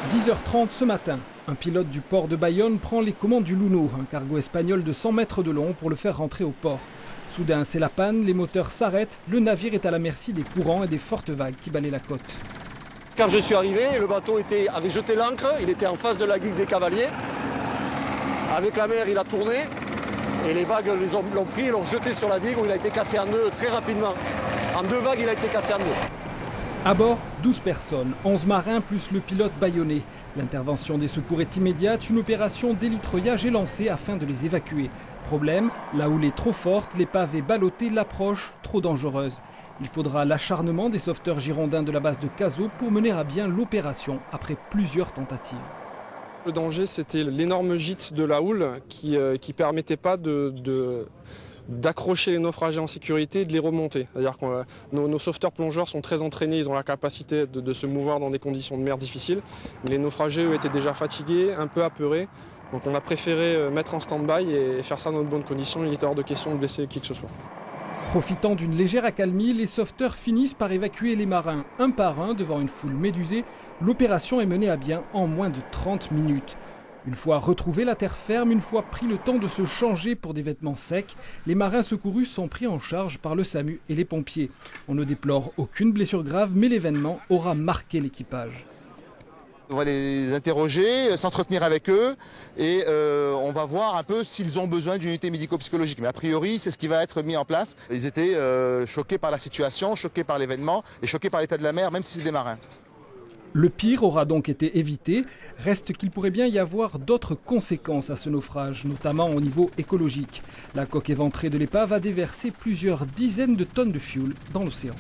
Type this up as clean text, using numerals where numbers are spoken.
10h30 ce matin, un pilote du port de Bayonne prend les commandes du Luno, un cargo espagnol de 100 mètres de long, pour le faire rentrer au port. Soudain, c'est la panne, les moteurs s'arrêtent, le navire est à la merci des courants et des fortes vagues qui balaient la côte. Quand je suis arrivé, le bateau avait jeté l'ancre, il était en face de la digue des Cavaliers. Avec la mer, il a tourné et les vagues l'ont pris et l'ont jeté sur la digue où il a été cassé en deux très rapidement. En deux vagues, il a été cassé en deux. À bord, 12 personnes, 11 marins plus le pilote bayonnais. L'intervention des secours est immédiate, une opération d'élitreuillage est lancée afin de les évacuer. Problème, la houle est trop forte, l'épave est ballottée, l'approche trop dangereuse. Il faudra l'acharnement des sauveteurs girondins de la base de Cazaux pour mener à bien l'opération après plusieurs tentatives. Le danger, c'était l'énorme gîte de la houle qui ne permettait pas d'accrocher les naufragés en sécurité et de les remonter. C'est-à-dire que nos sauveteurs plongeurs sont très entraînés, ils ont la capacité de se mouvoir dans des conditions de mer difficiles. Mais les naufragés, eux, étaient déjà fatigués, un peu apeurés. Donc on a préféré mettre en stand-by et faire ça dans de bonnes conditions. Il était hors de question de blesser qui que ce soit. Profitant d'une légère accalmie, les sauveteurs finissent par évacuer les marins un par un devant une foule médusée. L'opération est menée à bien en moins de 30 minutes. Une fois retrouvé la terre ferme, une fois pris le temps de se changer pour des vêtements secs, les marins secourus sont pris en charge par le SAMU et les pompiers. On ne déplore aucune blessure grave, mais l'événement aura marqué l'équipage. On va les interroger, s'entretenir avec eux et on va voir un peu s'ils ont besoin d'une unité médico-psychologique. Mais a priori, c'est ce qui va être mis en place. Ils étaient choqués par la situation, choqués par l'événement et choqués par l'état de la mer, même si c'est des marins. Le pire aura donc été évité. Reste qu'il pourrait bien y avoir d'autres conséquences à ce naufrage, notamment au niveau écologique. La coque éventrée de l'épave a déversé plusieurs dizaines de tonnes de fioul dans l'océan.